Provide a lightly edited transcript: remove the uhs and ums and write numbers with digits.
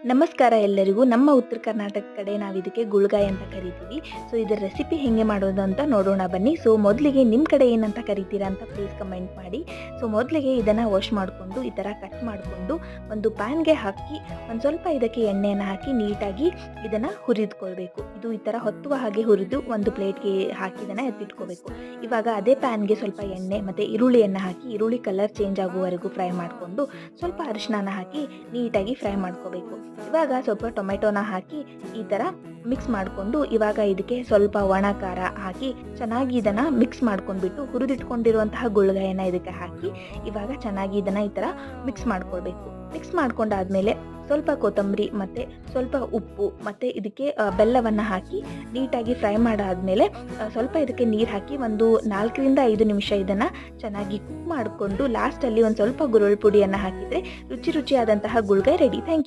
ನಮಸ್ಕಾರ ಎಲ್ಲರಿಗೂ. ನಮ್ಮ ಉತ್ತರ ಕರ್ನಾಟಕ ಕಡೆ ನಾವು ಇದಕ್ಕೆ ಗುಳ್ಗಾಯಿ ಅಂತ ಕರಿತೀವಿ. ಸೊ ಇದರ ರೆಸಿಪಿ ಹೇಗೆ ಮಾಡೋದು ಅಂತ ನೋಡೋಣ ಬನ್ನಿ. ಸೊ ಮೊದಲಿಗೆ ನಿಮ್ಮ ಕಡೆ ಏನಂತ ಕರಿತೀರಾ ಅಂತ ಪ್ಲೀಸ್ ಕಮೆಂಟ್ ಮಾಡಿ. ಸೊ ಮೊದಲಿಗೆ ಇದನ್ನು ವಾಶ್ ಮಾಡಿಕೊಂಡು ಈ ಥರ ಕಟ್ ಮಾಡಿಕೊಂಡು ಒಂದು ಪ್ಯಾನ್ಗೆ ಹಾಕಿ ಒಂದು ಸ್ವಲ್ಪ ಇದಕ್ಕೆ ಎಣ್ಣೆಯನ್ನು ಹಾಕಿ ನೀಟಾಗಿ ಇದನ್ನು ಹುರಿದುಕೊಳ್ಬೇಕು. ಇದು ಈ ಥರ ಹೊತ್ತುವ ಹಾಗೆ ಹುರಿದು ಒಂದು ಪ್ಲೇಟ್ಗೆ ಹಾಕಿ ಇದನ್ನು ಎತ್ತಿಟ್ಕೋಬೇಕು. ಇವಾಗ ಅದೇ ಪ್ಯಾನ್ಗೆ ಸ್ವಲ್ಪ ಎಣ್ಣೆ ಮತ್ತು ಈರುಳ್ಳಿಯನ್ನು ಹಾಕಿ ಈರುಳ್ಳಿ ಕಲರ್ ಚೇಂಜ್ ಆಗುವವರೆಗೂ ಫ್ರೈ ಮಾಡಿಕೊಂಡು ಸ್ವಲ್ಪ ಅರಿಶಿನ ಹಾಕಿ ನೀಟಾಗಿ ಫ್ರೈ ಮಾಡ್ಕೋಬೇಕು. ಇವಾಗ ಸ್ವಲ್ಪ ಟೊಮೆಟೊನ ಹಾಕಿ ಈ ಥರ ಮಿಕ್ಸ್ ಮಾಡಿಕೊಂಡು ಇವಾಗ ಇದಕ್ಕೆ ಸ್ವಲ್ಪ ಒಣ ಖಾರ ಹಾಕಿ ಚೆನ್ನಾಗಿ ಇದನ್ನು ಮಿಕ್ಸ್ ಮಾಡ್ಕೊಂಡ್ಬಿಟ್ಟು ಹುರಿದಿಟ್ಕೊಂಡಿರುವಂತಹ ಗುಳ್ಗಾಯನ್ನು ಇದಕ್ಕೆ ಹಾಕಿ ಇವಾಗ ಚೆನ್ನಾಗಿ ಇದನ್ನು ಈ ಥರ ಮಿಕ್ಸ್ ಮಾಡ್ಕೊಳ್ಬೇಕು. ಮಿಕ್ಸ್ ಮಾಡ್ಕೊಂಡಾದ್ಮೇಲೆ ಸ್ವಲ್ಪ ಕೊತ್ತಂಬರಿ ಮತ್ತು ಸ್ವಲ್ಪ ಉಪ್ಪು ಮತ್ತು ಇದಕ್ಕೆ ಬೆಲ್ಲವನ್ನು ಹಾಕಿ ನೀಟಾಗಿ ಫ್ರೈ ಮಾಡಾದಮೇಲೆ ಸ್ವಲ್ಪ ಇದಕ್ಕೆ ನೀರು ಹಾಕಿ ಒಂದು 4ರಿಂದ 5 ನಿಮಿಷ ಇದನ್ನು ಚೆನ್ನಾಗಿ ಕುಕ್ ಮಾಡಿಕೊಂಡು ಲಾಸ್ಟಲ್ಲಿ ಒಂದು ಸ್ವಲ್ಪ ಗುರಳ್ ಪುಡಿಯನ್ನು ಹಾಕಿದರೆ ರುಚಿಯಾದಂತಹ ಗುಳ್ಗಾಯಿ ರೆಡಿ. Thank you.